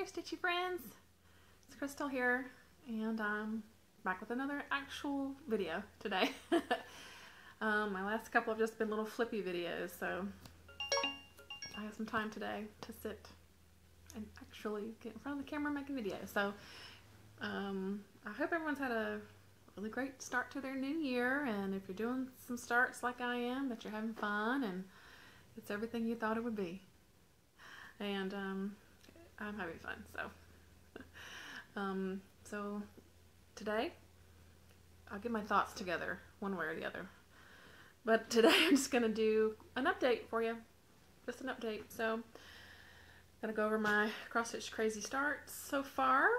there, Stitchy friends. It's Crystal here, and I'm back with another actual video today. My last couple have just been little flippy videos, so I have some time today to sit and actually get in front of the camera and make a video. So I hope everyone's had a really great start to their new year, and if you're doing some starts like I am, that you're having fun and it's everything you thought it would be. And I'm having fun, so today I'll get my thoughts together one way or the other, but today I'm just gonna do an update for you, just an update. So I'm gonna go over my cross stitch crazy starts so far,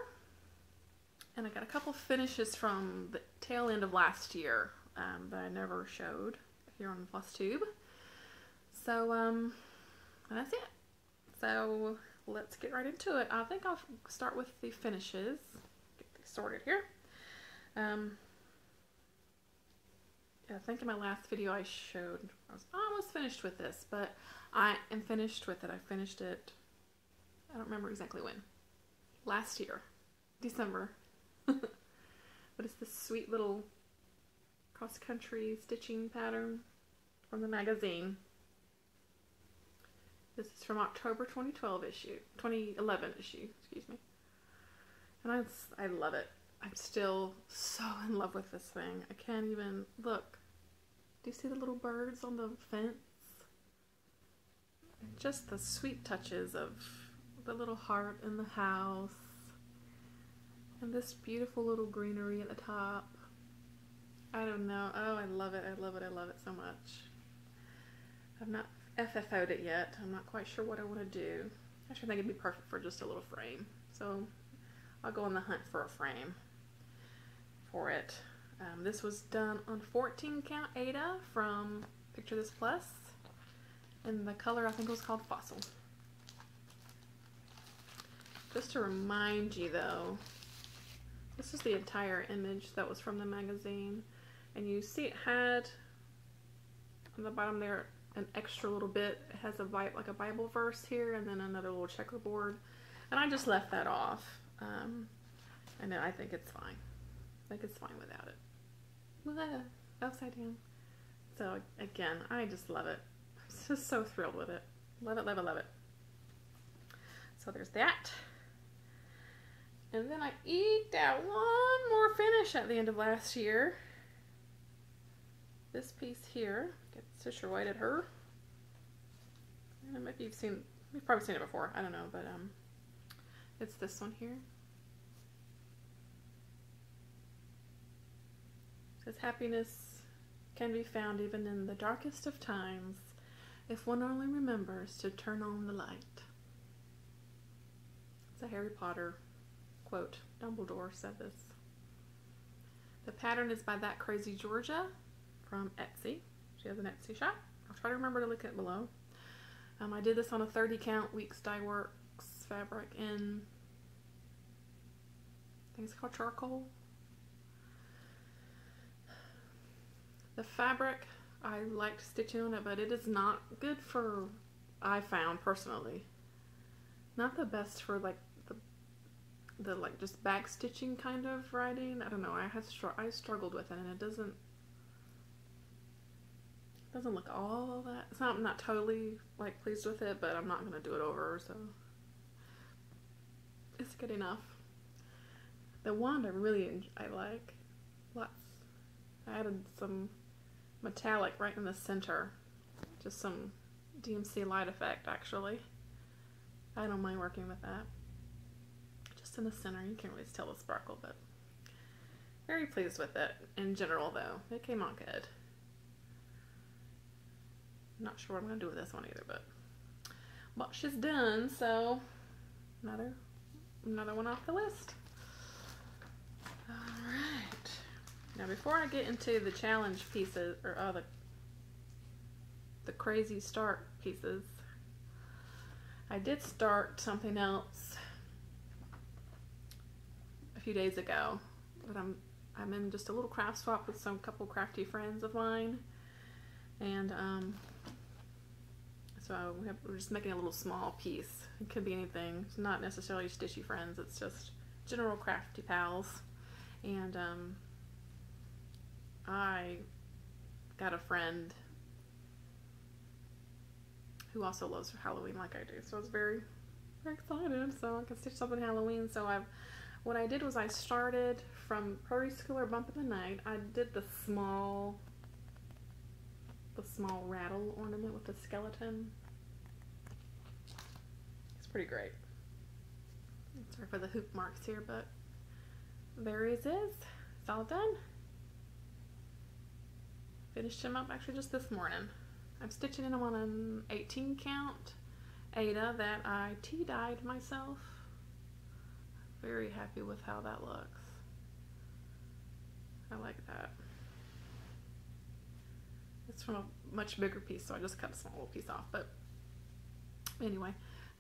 and I got a couple finishes from the tail end of last year that I never showed here on Flosstube. So and that's it. So let's get right into it. I think I'll start with the finishes. Get these sorted here. I think in my last video I showed I was almost finished with this, but I am finished with it. I finished it, I don't remember exactly when. Last year, December. But it's this sweet little cross-country stitching pattern from the magazine. This is from October 2011 issue, excuse me. And I love it. I'm still so in love with this thing. I can't even look. Do you see the little birds on the fence? And just the sweet touches of the little heart in the house. And this beautiful little greenery at the top. I don't know. Oh, I love it. I love it. I love it so much. I've not FFO'd it yet. I'm not quite sure what I want to do. Actually, I think it'd be perfect for just a little frame. So I'll go on the hunt for a frame for it. This was done on 14 count Aida from Picture This Plus, and the color I think was called Fossil. Just to remind you though, this is the entire image that was from the magazine, and you see it had on the bottom there an extra little bit. It has like a Bible verse here, and then another little checkerboard, and I just left that off. And I think it's fine. I think it's fine without it. Upside down. So again, I just love it. I'm just so thrilled with it. Love it, love it, love it. So there's that. And then I eked out one more finish at the end of last year. This piece here, get situated her. And maybe you've probably seen it before. I don't know, but it's this one here. It says, happiness can be found even in the darkest of times if one only remembers to turn on the light. It's a Harry Potter quote. Dumbledore said this. The pattern is by That Crazy Georgia from Etsy. She has an Etsy shop. I'll try to remember to link it below. I did this on a 30 count Weeks Dye Works fabric in, I think it's called charcoal. The fabric, I liked stitching on it, but it is not good for, I found personally, not the best for like the like just back stitching kind of writing. I don't know, I struggled with it, and it doesn't look all that, I'm not totally like pleased with it, but I'm not gonna do it over, so it's good enough. The wand I like lots. I added some metallic right in the center, just some DMC light effect actually. I don't mind working with that. Just in the center, you can't really tell the sparkle, but very pleased with it in general though. It came out good. Not sure what I'm gonna do with this one either, but she's done, so another one off the list. Alright. Now before I get into the challenge pieces, or the crazy start pieces, I did start something else a few days ago, but I'm in just a little craft swap with couple crafty friends of mine, and so we're just making a little small piece It could be anything. It's not necessarily stitchy friends. It's just general crafty pals. And I got a friend who also loves Halloween like I do. So I was very, very excited. So I can stitch something Halloween. So what I did was I started from Preschooler Bump in the Night. I did the small rattle ornament with the skeleton. It's pretty great. Sorry for the hoop marks here, but there it is. It's all done. Finished him up actually just this morning. I'm stitching him on an 18 count Ada that I tea-dyed myself. Very happy with how that looks. I like that. It's from a much bigger piece, so I just cut a small little piece off. But anyway,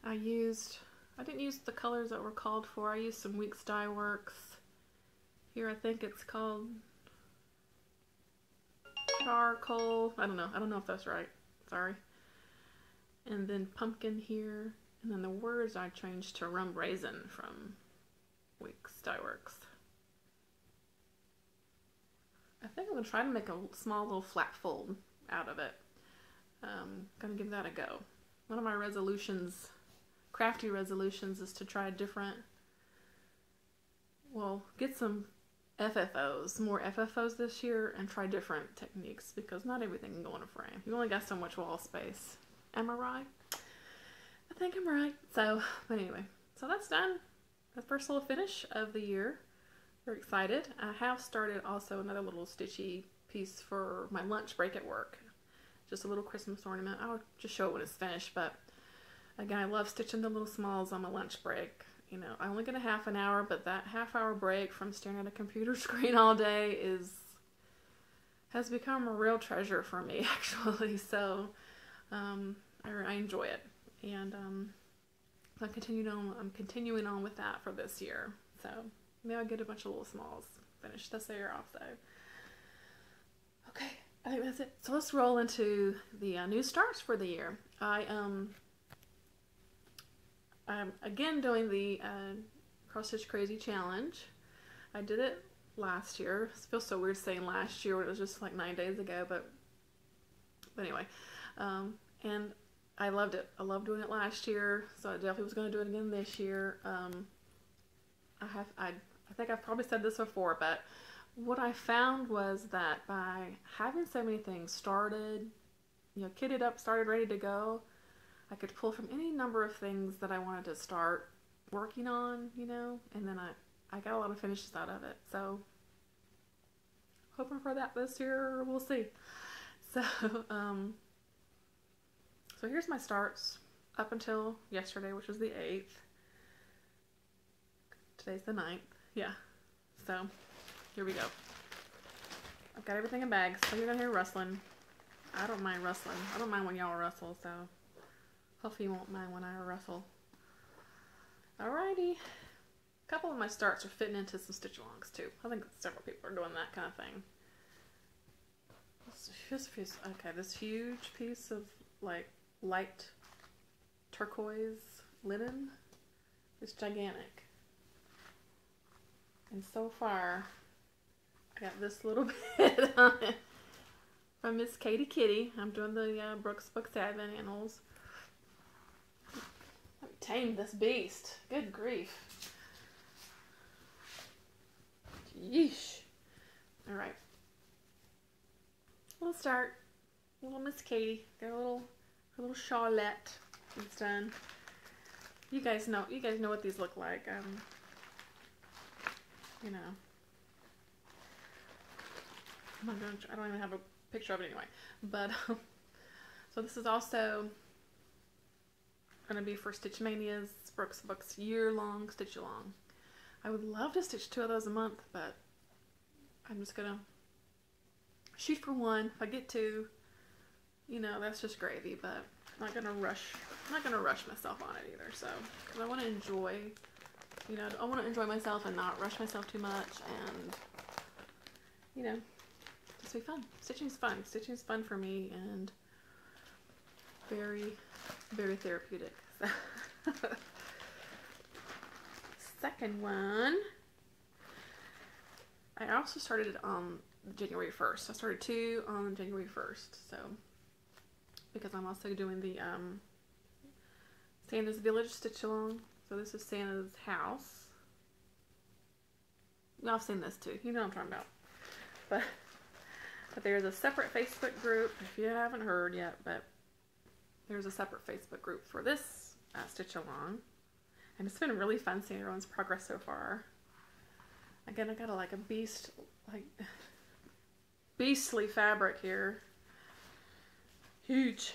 I didn't use the colors that were called for. I used some Weeks Dye Works. Here I think it's called charcoal. I don't know if that's right. Sorry. And then pumpkin here. And then the words I changed to rum raisin from Weeks Dye Works. I think I'm going to try to make a small little flat fold out of it. Gonna give that a go. One of my resolutions, crafty resolutions, is to try get some FFOs, more FFOs this year, and try different techniques, because not everything can go in a frame. You only got so much wall space. Am I right? I think I'm right. So, but anyway, so that's done. The first little finish of the year. Very excited. I have started also another little stitchy piece for my lunch break at work. Just a little Christmas ornament. I'll just show it when it's finished, but again, I love stitching the little smalls on my lunch break. You know, I only get a half an hour, but that half-hour break from staring at a computer screen all day has become a real treasure for me, actually. So I enjoy it, and I'm continuing on with that for this year. So maybe I'll get a bunch of little smalls finished this year also. Okay, I think that's it. So let's roll into the new starts for the year. I'm again doing the Cross Stitch Crazy Challenge. I did it last year. It feels so weird saying last year when it was just like 9 days ago, but anyway. And I loved it. I loved doing it last year, so I definitely was going to do it again this year. I think I've probably said this before, but what I found was that by having so many things started, kitted up, started, ready to go, I could pull from any number of things that I wanted to start working on, and then I got a lot of finishes out of it. So hoping for that this year, we'll see. So, so here's my starts up until yesterday, which was the 8th. Today's the 9th. Yeah. So here we go. I've got everything in bags, so you're gonna hear rustling. I don't mind rustling. I don't mind when y'all rustle, so hopefully you won't mind when I rustle. Alrighty. A couple of my starts are fitting into some stitch alongs too. I think several people are doing that kind of thing. This piece, okay, this huge piece of like light turquoise linen is gigantic. And so far, I got this little bit on it from Miss Katie Kitty. I'm doing the Brooks Books Advent Annals. Let me tame this beast. Good grief. Yeesh. Alright. We'll start. Little Miss Katie. Got her little shawlette. It's done. You guys know what these look like. I don't even have a picture of it anyway. But so this is also going to be for Stitch Mania's Brooks Books year-long stitch along. I would love to stitch 2 of those a month, but I'm just gonna shoot for 1. If I get 2, that's just gravy. But I'm not gonna rush myself on it either. So, because I want to enjoy. I want to enjoy myself and not rush myself too much, and just be fun. Stitching's fun. Stitching's fun for me, and very, very therapeutic. So, Second one, I also started on January 1st. I started 2 on January 1st, so because I'm also doing the Santa's Village stitch along. So this is Santa's house. Y'all have seen this too. You know what I'm talking about. But there's a separate Facebook group, if you haven't heard yet, but there's a separate Facebook group for this stitch along. And it's been really fun seeing everyone's progress so far. Again, I got a beastly fabric here. Huge.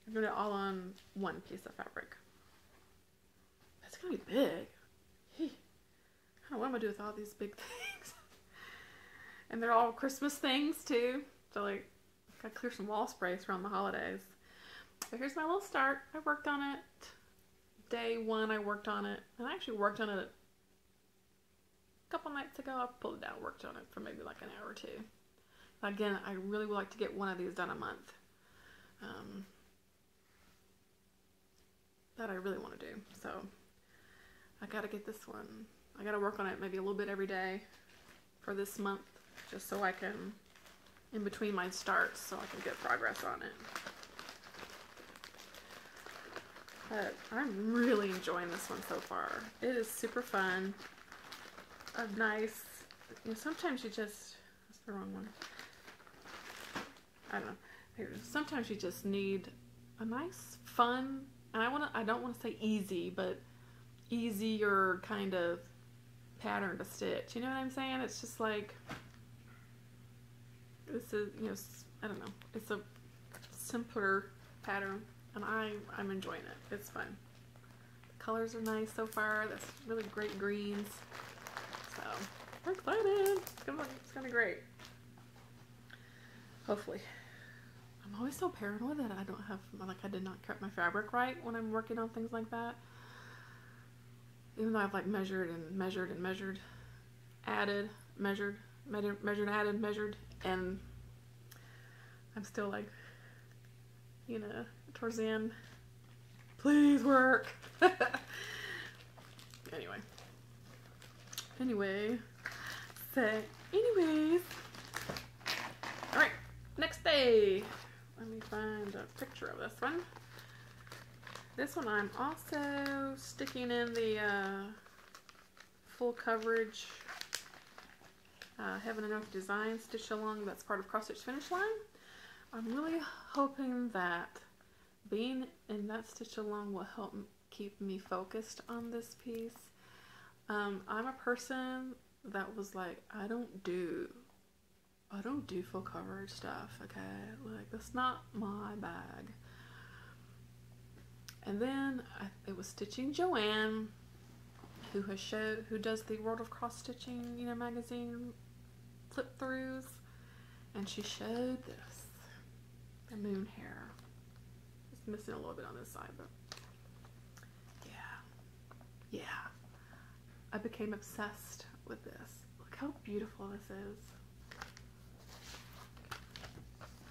I'm doing it all on one piece of fabric. That's gonna be big. I don't know what I'm gonna do with all these big things. And they're all Christmas things too. So like, gotta clear some wall sprays around the holidays. So here's my little start. I worked on it. Day 1 I worked on it. And I actually worked on it a couple nights ago. I pulled it out, worked on it for maybe like an hour or 2. Again, I really would like to get one of these done a month. That I really want to do. So I gotta get this one. I gotta work on it maybe a little bit every day for this month, just so I can, in between my starts, so I can get progress on it. But I'm really enjoying this one so far. It is super fun. A nice, you know, sometimes you just, that's the wrong one. I don't know. Sometimes you just need a nice, fun, and I don't want to say easy, but easier kind of pattern to stitch. You know what I'm saying? It's just like, this is, you know, I don't know. It's a simpler pattern, and I'm enjoying it. It's fun. The colors are nice so far. That's really great greens. So, we're excited. It's gonna be great. Hopefully. I'm always so paranoid that I don't have, like, I did not cut my fabric right when I'm working on things like that. Even though I've like measured and measured and measured, added, measured, added, measured, and I'm still like, you know, towards the end, please work. Anyway, anyways, all right, next day. Let me find a picture of this one. This one I'm also sticking in the full coverage Heaven and Earth Design stitch along. That's part of Cross Stitch Finish Line. I'm really hoping that being in that stitch along will help keep me focused on this piece. I'm a person that was like, I don't do full coverage stuff, okay? Like, that's not my bag. And then it was Stitching Joanne, who does the World of Cross Stitching, you know, magazine flip throughs, and she showed this, the moon hair. It's missing a little bit on this side, but yeah. I became obsessed with this. Look how beautiful this is.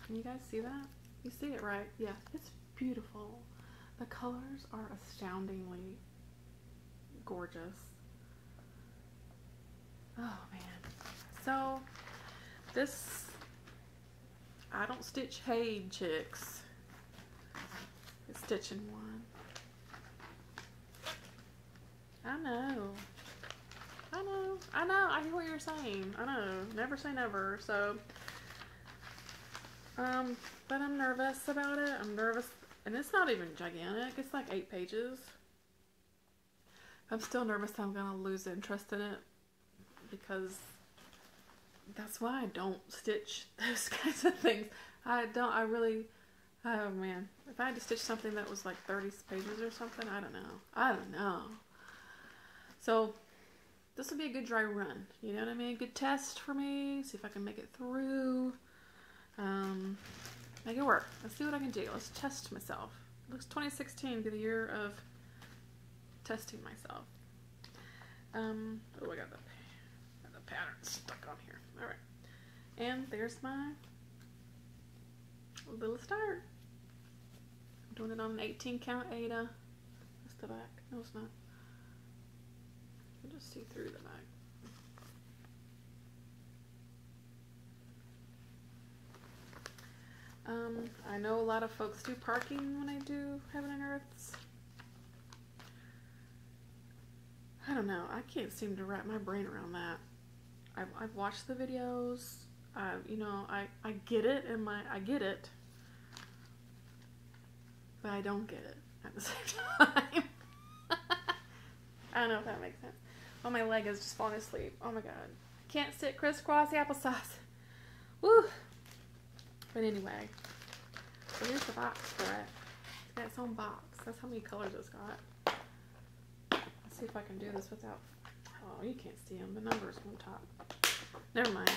Can you guys see that? You see it, right? Yeah, it's beautiful. The colors are astoundingly gorgeous. Oh man. So this, I don't stitch Hey Chicks. It's stitching one. I know. I hear what you're saying. I know. Never say never. So, but I'm nervous about it. I'm nervous. And it's not even gigantic. It's like 8 pages. I'm still nervous I'm going to lose interest in it. Because that's why I don't stitch those kinds of things. I really, oh man. If I had to stitch something that was like 30 pages or something, I don't know. So, this will be a good dry run. You know what I mean? Good test for me. See if I can make it through. Make it work. Let's see what I can do. Let's test myself. It looks 2016 be the year of testing myself. Oh, I got the pattern stuck on here. All right, and there's my little start. I'm doing it on an 18 count Aida. That's the back. No, it's not. You can just see through the back. I know a lot of folks do parking when I do Heaven and Earths. I don't know. I can't seem to wrap my brain around that. I've watched the videos. You know, I get it, and I get it, but I don't get it at the same time. I don't know if that makes sense. Oh, my leg is just falling asleep. Oh my god. Can't sit crisscross the applesauce. Woo! But anyway, so here's the box for it. It's got its own box. That's how many colors it's got. Let's see if I can do this without... Oh, you can't see them. The numbers on top. Never mind.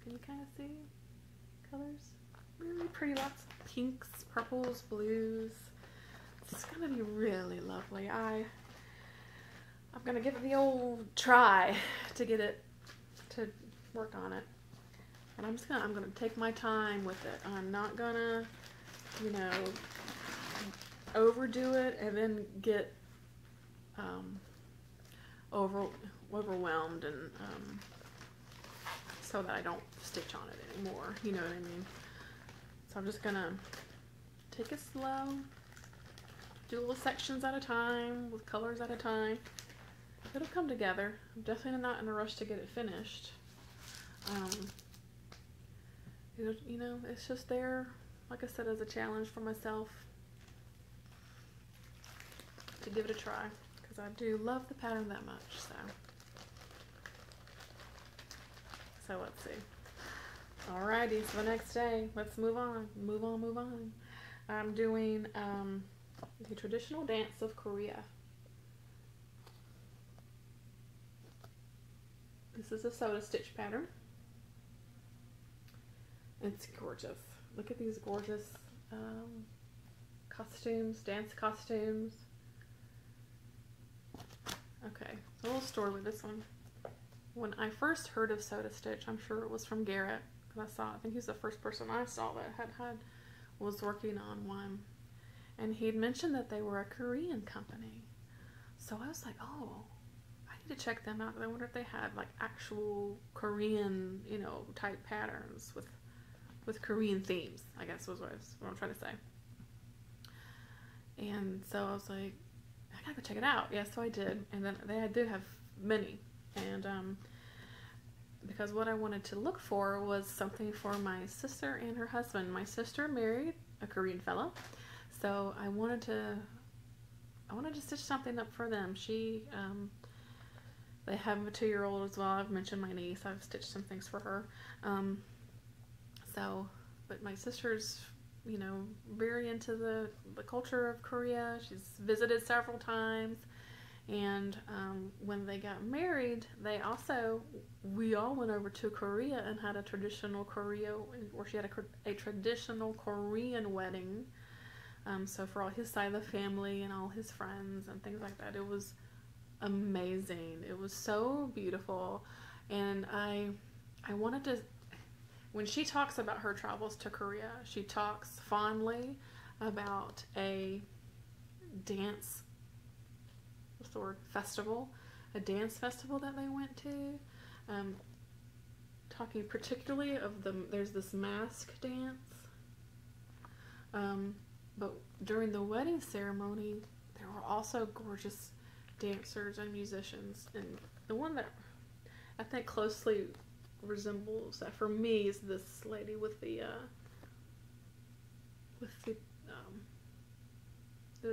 Can you kind of see colors? Really pretty. Lots of pinks, purples, blues. It's going to be really lovely. I'm going to give it the old try to get it, to work on it. And I'm gonna take my time with it. I'm not gonna, you know, overdo it and then get overwhelmed and so that I don't stitch on it anymore. You know what I mean? So I'm just gonna take it slow, do little sections at a time with colors at a time. It'll come together. I'm definitely not in a rush to get it finished. You know, it's just there, like I said, as a challenge for myself to give it a try, because I do love the pattern that much. So let's see. Alrighty, so the next day, let's move on. I'm doing the traditional dance of Korea. This is a soda stitch pattern. It's gorgeous. Look at these gorgeous costumes, dance costumes. Okay, a little story with this one. When I first heard of soda stitch, I'm sure it was from Garrett, because I think he's the first person I saw that was working on one, and he'd mentioned that they were a Korean company. So I was like, oh, I need to check them out. I wonder if they had like actual Korean, you know, type patterns with Korean themes, I guess was what I'm trying to say. And so I was like, I gotta go check it out. Yeah, so I did. And then they did have many. And because what I wanted to look for was something for my sister and her husband. My sister married a Korean fellow, so I wanted to stitch something up for them. They have a 2-year-old as well. I've mentioned my niece. I've stitched some things for her. But my sister's, you know, very into the culture of Korea. She's visited several times, and when they got married, we all went over to Korea and had a traditional she had a traditional Korean wedding. So for all his side of the family and all his friends and things like that, it was amazing. It was so beautiful, and I wanted to. When she talks about her travels to Korea, she talks fondly about a dance, what's the word, festival, a dance festival that they went to. Talking particularly of there's this mask dance. But during the wedding ceremony, there were also gorgeous dancers and musicians. And the one that I think closely resembles that for me is this lady with the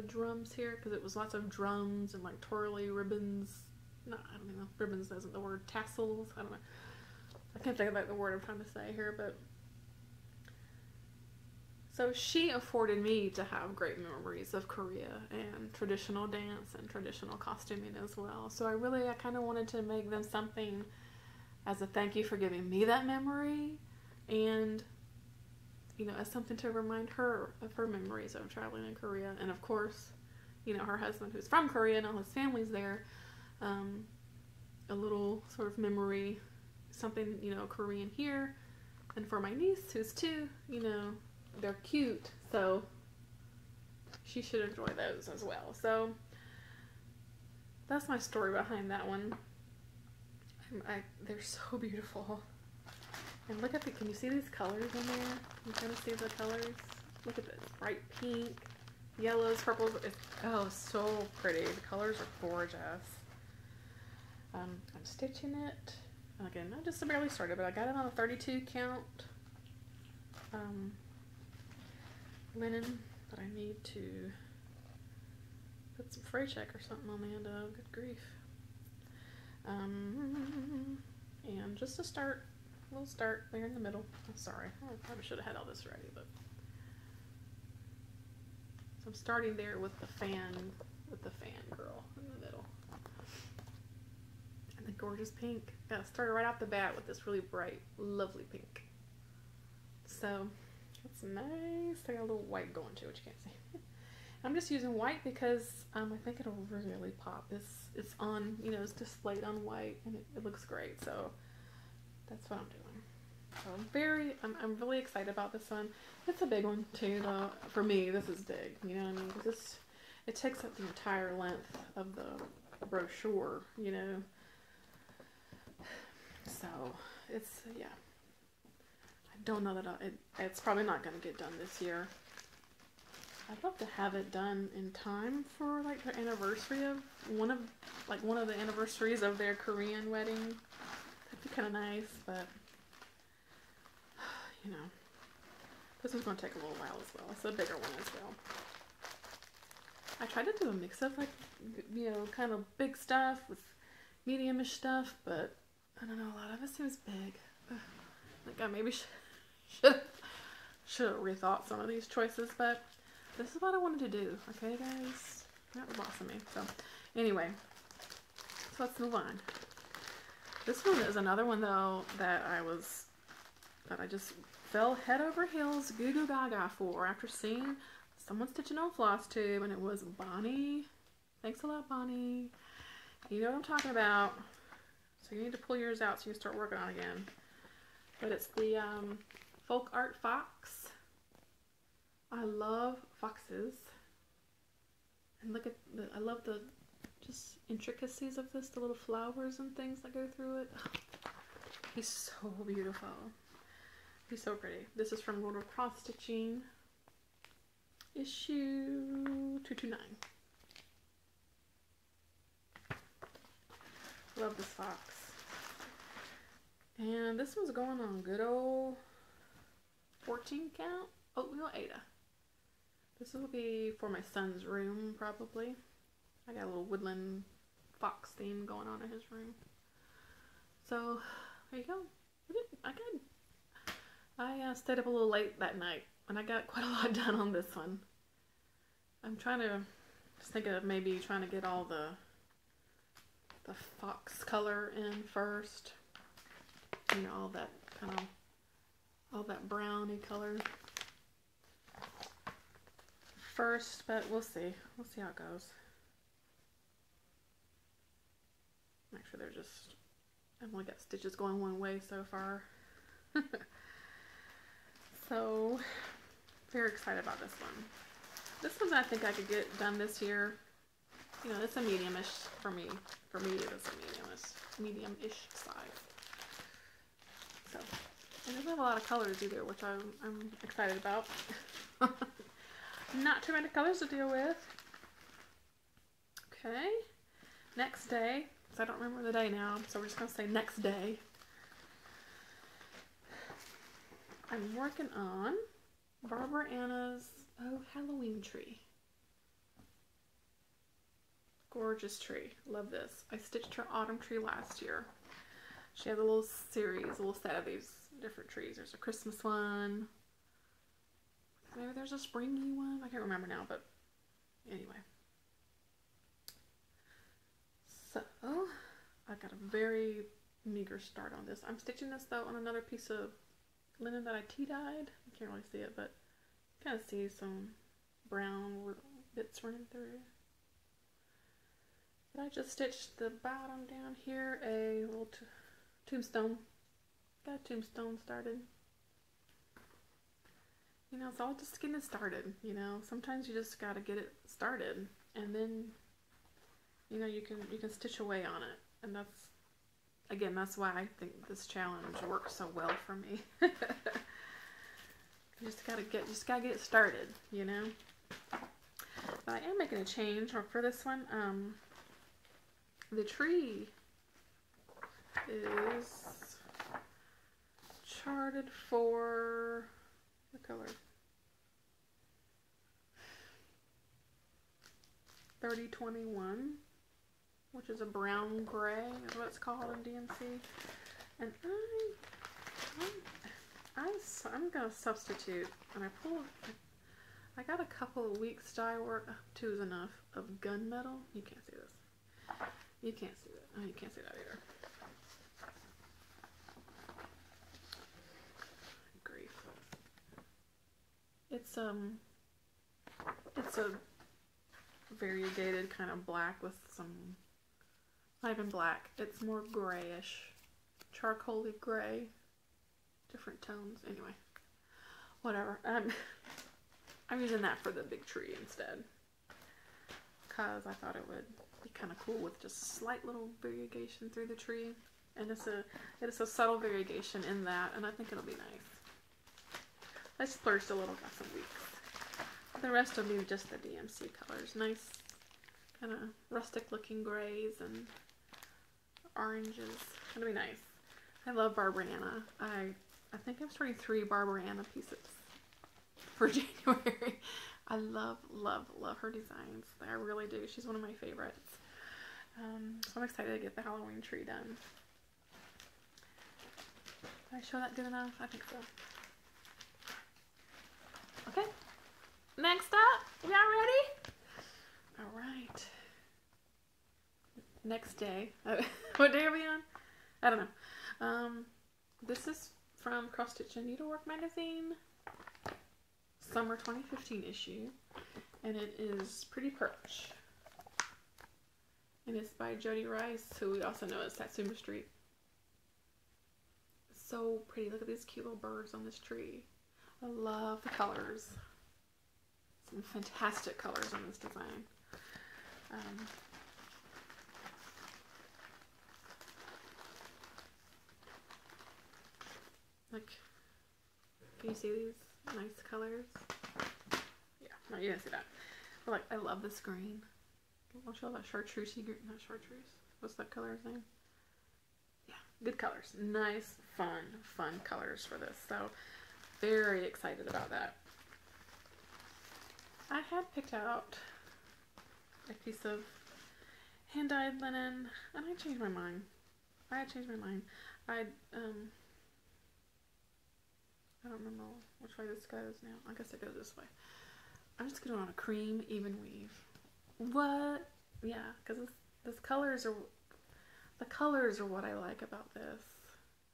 drums here, because it was lots of drums and like twirly ribbons. No, I don't know. Ribbons isn't the word. Tassels. I don't know. I can't think of like the word I'm trying to say here, but so she afforded me to have great memories of Korea and traditional dance and traditional costuming as well. So I kind of wanted to make them something as a thank you for giving me that memory, and, you know, as something to remind her of her memories of traveling in Korea. And of course, you know, her husband, who's from Korea and all his family's there, a little sort of memory, something, you know, Korean here. And for my niece, who's 2, you know, they're cute, so she should enjoy those as well. So that's my story behind that one. They're so beautiful. And look at can you see these colors in there? You kind of see the colors? Look at this, bright pink, yellows, purples. Oh, so pretty. The colors are gorgeous. I'm stitching it. Again, I just barely started, but I got it on a 32 count linen that I need to put some fray check or something on the end of. Good grief. And just to start, we'll start there in the middle. I'm sorry, I probably should have had all this ready, but so I'm starting there with the fan girl in the middle. And the gorgeous pink. Got started right off the bat with this really bright, lovely pink. So it's nice. I got a little white going too, which you can't see. I'm just using white because I think it'll really pop. It's on, you know, it's displayed on white and it looks great. So that's what I'm doing. So I'm really excited about this one. It's a big one too, though. For me, this is big. You know what I mean? Because it takes up the entire length of the brochure. You know. So it's yeah. I don't know that it's probably not going to get done this year. I'd love to have it done in time for like the anniversary of one of the anniversaries of their Korean wedding. That'd be kind of nice, but you know, this is going to take a little while as well. It's a bigger one as well. I tried to do a mix of like, you know, kind of big stuff with medium-ish stuff, but I don't know, a lot of it seems big. Like I maybe should have rethought some of these choices, but this is what I wanted to do. Okay, guys, not the boss of me. So anyway, so let's move on. This one is another one though that I just fell head over heels goo goo gaga for after seeing someone stitching on Flosstube, and it was Bonnie. Thanks a lot, Bonnie. You know what I'm talking about. So you need to pull yours out so you can start working on it again. But it's the Folk Art Fox. I love foxes. And look at I love the just intricacies of this, the little flowers and things that go through it. He's so beautiful. He's so pretty. This is from World of Cross Stitching, issue 229. Love this fox. And this one's going on good old 14 count oatmeal Ada. This will be for my son's room probably. I got a little woodland fox theme going on in his room. So there you go. I stayed up a little late that night and I got quite a lot done on this one. I'm trying to just think of maybe trying to get all the fox color in first. You know, all that kind of, all that browny color first, but we'll see. We'll see how it goes. Actually, they're just, I've only got stitches going one way so far. So, very excited about this one. This one I think I could get done this year. You know, it's a medium-ish for me. For me, it's a medium-ish size. So, and it doesn't have a lot of colors either, which I'm excited about. Not too many colors to deal with. Okay. Next day, because I don't remember the day now, so we're just going to say next day. I'm working on Barbara Anna's Halloween tree. Gorgeous tree. Love this. I stitched her autumn tree last year. She has a little series, a little set of these different trees. There's a Christmas one. Maybe there's a springy one. I can't remember now, but anyway. So, I got a very meager start on this. I'm stitching this though on another piece of linen that I tea-dyed. You can't really see it, but you kind of see some brown bits running through. But I just stitched the bottom down here, a little tombstone. Got a tombstone started. You know, it's all just getting it started, you know. Sometimes you just gotta get it started, and then you know, you can stitch away on it, and that's, again, that's why I think this challenge works so well for me. You just gotta get it started, you know. But I am making a change for this one. The tree is charted for the color 3021, which is a brown gray, is what it's called in DMC. And I'm gonna substitute, and I got a couple of weeks dye work, 2 is enough, of gunmetal. You can't see this. You can't see that. Oh, you can't see that either. Grief. It's a variegated kind of black with some, not even black, it's more grayish, charcoaly gray, different tones. Anyway, whatever. I'm using that for the big tree instead, because I thought it would be kind of cool with just slight little variegation through the tree, and it is a subtle variegation in that, and I think it'll be nice. I splurged a little, got some weeks. The rest will be just the DMC colors. Nice, kind of rustic looking grays and oranges. It'll be nice. I love Barbariana. I think I'm starting 3 Barbariana pieces for January. I love her designs. I really do. She's one of my favorites. So I'm excited to get the Halloween tree done. Did I show that good enough? I think so. Okay. Next up, y'all ready? All right. Next day. What day are we on? I don't know. This is from Cross Stitch and Needlework magazine, summer 2015 issue, and it is Pretty Perch. And it's by Jody Rice, who we also know as Satsuma Street. So pretty. Look at these cute little birds on this tree. I love the colors. Some fantastic colors on this design. Like, can you see these nice colors? Yeah, no, you didn't see that. But like, I love this green. Don't you love that chartreusey green? Not chartreuse. What's that color's name? Yeah, good colors. Nice, fun colors for this. So, very excited about that. I had picked out a piece of hand-dyed linen, and I changed my mind. I don't remember which way this goes now. I guess it goes this way. I'm just going to do it on a cream even weave. What? Yeah, because the colors are what I like about this.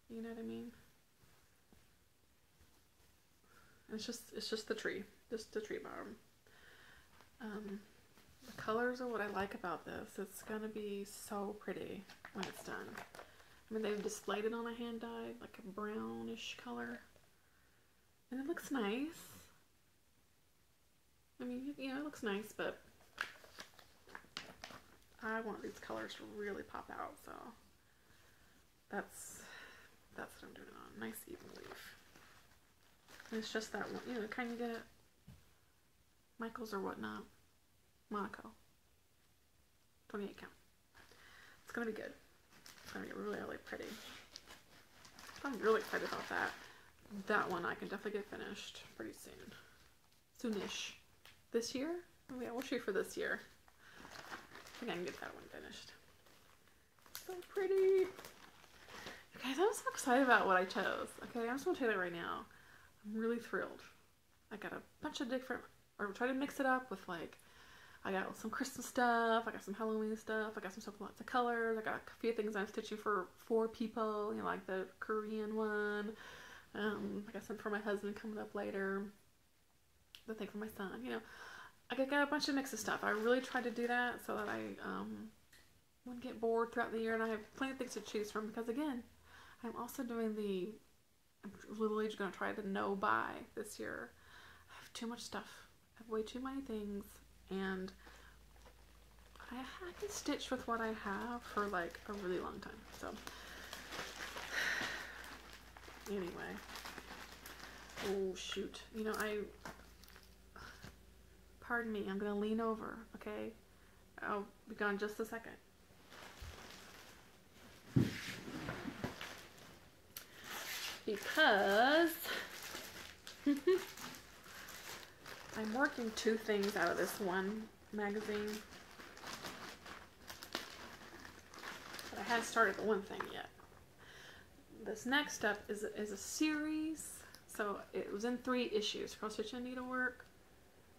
You know what I mean? It's just the tree, just the tree barb. The colors are what I like about this. It's gonna be so pretty when it's done. I mean, they've displayed it on a hand dyed, like a brownish color, and it looks nice. I mean, you know, it looks nice, but I want these colors to really pop out, so that's what I'm doing it on. Nice even weave. And it's just that one, you know, kind of get Michaels or whatnot. Monaco. 28 count. It's gonna be good. It's gonna be really, really pretty. I'm really excited about that. That one I can definitely get finished pretty soon. Soonish. This year? Oh yeah, we'll shoot for this year. I think I can get that one finished. So pretty. You guys, I'm so excited about what I chose. Okay, I'm just gonna tell you that right now. I'm really thrilled. I got a bunch of different, or try to mix it up with, like, I got some Christmas stuff, I got some Halloween stuff, I got some stuff with lots of colors, I got a few things I'm stitching for people, you know, like the Korean one, I got some for my husband coming up later, the thing for my son, you know, I got a bunch of mix of stuff. I really tried to do that so that I wouldn't get bored throughout the year, and I have plenty of things to choose from, because again, I'm also doing I'm literally just going to try to no-buy this year. I have too much stuff. I have way too many things, and I haven't stitched with what I have for like a really long time. So anyway, oh shoot, you know, pardon me, I'm gonna lean over, okay? I'll be gone just a second. Because I'm working two things out of this one magazine. But I haven't started the one thing yet. This next step is a series. So it was in 3 issues. Cross Stitch and Needlework,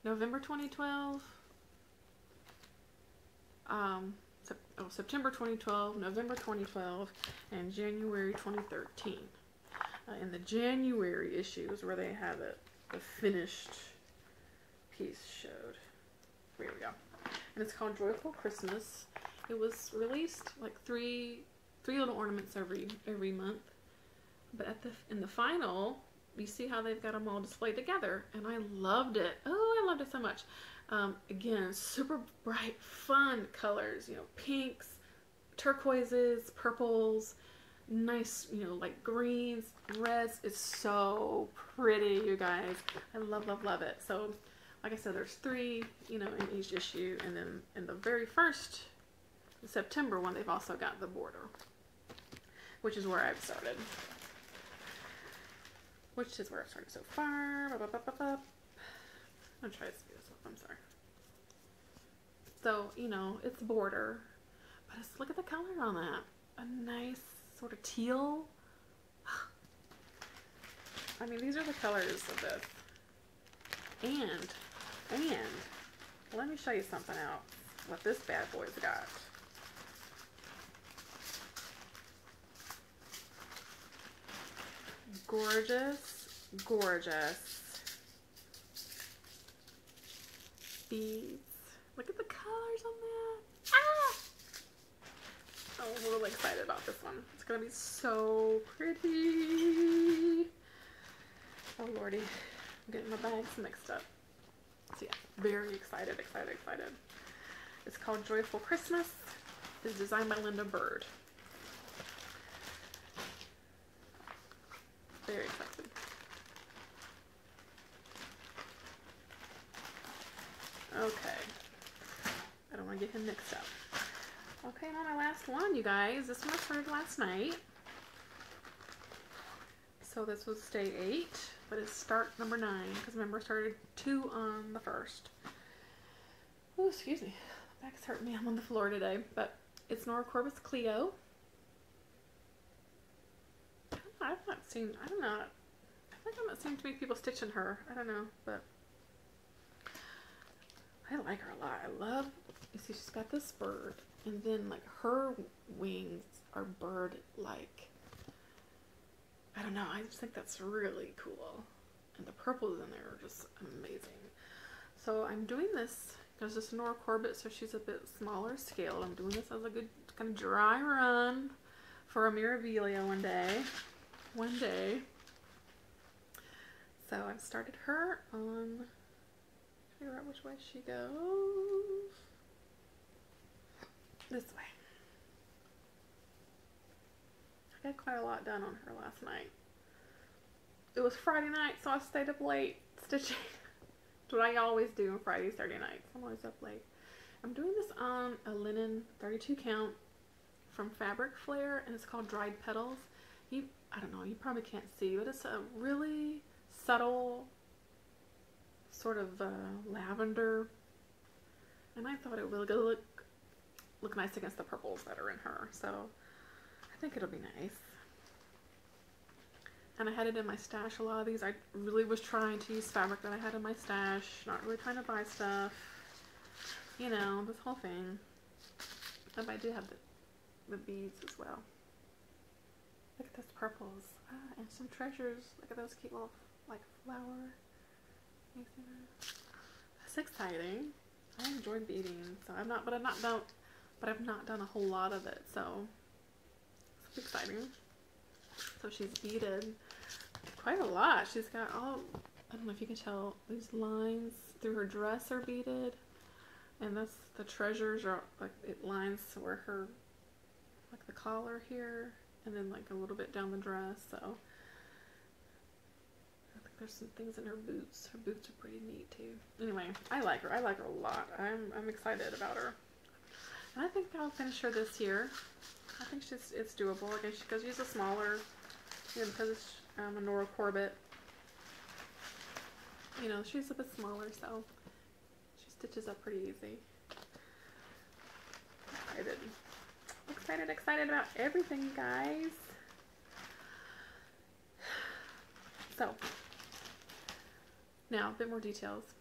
November 2012, September 2012, November 2012, and January 2013. In the January issues where they have the finished piece showed. Here we go. And it's called Joyful Christmas. It was released like three little ornaments every month. But in the final, you see how they've got them all displayed together, and I loved it. Oh, I loved it so much. Again, super bright, fun colors. You know, pinks, turquoises, purples, nice, you know, like greens, reds. It's so pretty, you guys. I love, love, love it. So, like I said, there's 3, you know, in each issue, and then in the very first September one, they've also got the border, which is where I've started. Which is where I've started so far. I'm gonna try to speed this up. I'm sorry. So, you know, it's border, but look at the color on that. A nice sort of teal. I mean, these are the colors of this. And let me show you something else. What this bad boy's got. Gorgeous, gorgeous beads. Look at the colors on that. Ah! I'm really excited about this one. It's gonna be so pretty. Oh lordy, I'm getting my bags mixed up. So yeah, very excited, excited, excited. It's called Joyful Christmas. It's designed by Linda Bird. Very excited. Okay. I don't want to get him mixed up. Okay, now my last one, you guys. This one I started last night. So this was day 8, but it's start number 9. Because remember, I started 2 on the 1st. Oh, excuse me. My back's hurting me. I'm on the floor today. But it's Nora Corbett's Cleo. I've not seen, I don't know, I think I'm not seeing too many people stitching her. I don't know, but I like her a lot. I love, you see she's got this bird, and then like her wings are bird-like. I don't know, I just think that's really cool. And the purples in there are just amazing. So I'm doing this, because this is Nora Corbett, so she's a bit smaller scale. I'm doing this as a good kind of dry run for a Mirabilia one day. So I've started her on, figure out which way she goes. This way. I got quite a lot done on her last night. It was Friday night, so I stayed up late stitching. That's what I always do on Friday, Saturday nights. I'm always up late. I'm doing this on a linen 32 count from Fabric Flare, and it's called Dried Petals. I don't know, you probably can't see, but it's a really subtle sort of lavender, and I thought it would look nice against the purples that are in her, so I think it'll be nice. And I had it in my stash, a lot of these. I really was trying to use fabric that I had in my stash, not really trying to buy stuff, you know, this whole thing. And I do have the beads as well. Look at those purples. Ah, and some treasures. Look at those cute little, like, flower. That's exciting. I enjoy beading, so I've not done a whole lot of it, so it's exciting. So she's beaded quite a lot. She's got all, I don't know if you can tell, these lines through her dress are beaded. And that's the treasures are like it lines where her like the collar here and then like a little bit down the dress. So I think there's some things in her boots. Her boots are pretty neat too. Anyway, I like her. I like her a lot. I'm excited about her. And I think I'll finish her this year. I think it's doable. Again, because she's a smaller, you know, because it's a Nora Corbett. You know, she's a bit smaller, so she stitches up pretty easy. Excited about everything, guys. So, now a bit more details.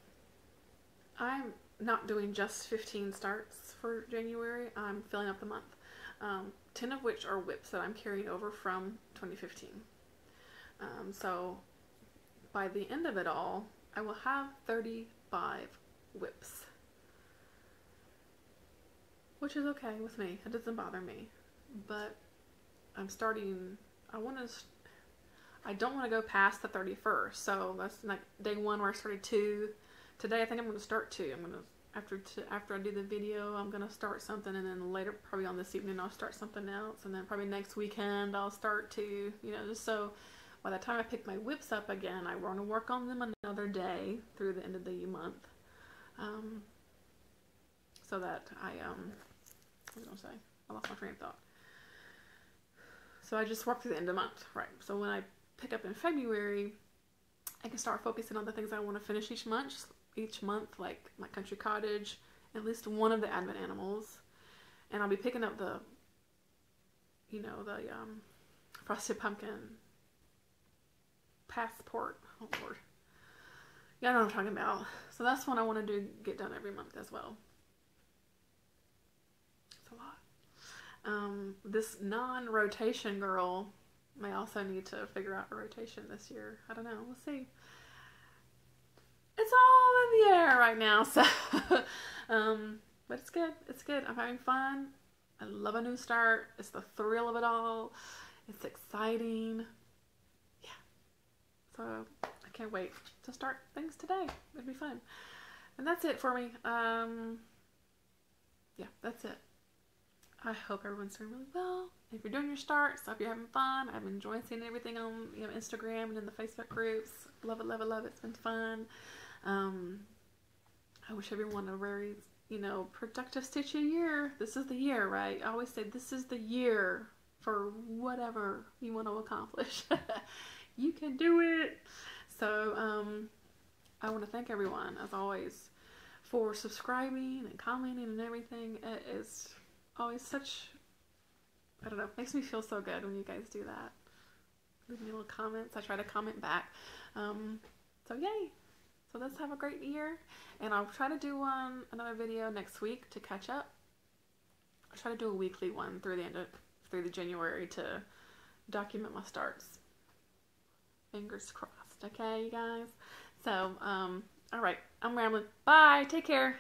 I'm not doing just 15 starts for January. I'm filling up the month. 10 of which are whips that I'm carrying over from 2015. So by the end of it all, I will have 35 whips. Which is okay with me. It doesn't bother me. But I'm starting, I don't want to go past the 31st. So that's like day 1 where I started 2. Today I think I'm going to start 2. I'm going to, after I do the video, I'm going to start something, and then later, probably on this evening, I'll start something else, and then probably next weekend I'll start 2, you know, just so by the time I pick my whips up again, I want to work on them another day through the end of the month. So that what was I going to say? I lost my train of thought. So I just work through the end of the month, right? So when I pick up in February, I can start focusing on the things I want to finish each month, like my country cottage, at least one of the advent animals, and I'll be picking up the, you know, the frosted pumpkin passport. Oh Lord, yeah, I know what I'm talking about. So that's one I want to get done every month as well. It's a lot. This non-rotation girl may also need to figure out a rotation this year. I don't know. We'll see. It's all in the air right now, so but it's good. It's good. I'm having fun. I love a new start. It's the thrill of it all. It's exciting. Yeah. So I can't wait to start things today. It'll be fun. And that's it for me. Yeah, that's it. I hope everyone's doing really well. If you're doing your starts, I hope you're having fun. I'm enjoying seeing everything on, you know, Instagram and in the Facebook groups. Love it, love it, love it. It's been fun. I wish everyone a very, you know, productive stitchy year. This is the year, right? I always say this is the year for whatever you want to accomplish. You can do it. So I want to thank everyone, as always, for subscribing and commenting and everything. It is always such, I don't know, it makes me feel so good when you guys do that. Leave me little comments. I try to comment back. So yay. So let's have a great year, and I'll try to do another video next week to catch up. I'll try to do a weekly one through the January to document my starts. Fingers crossed. Okay, you guys. So, all right, I'm rambling. Bye. Take care.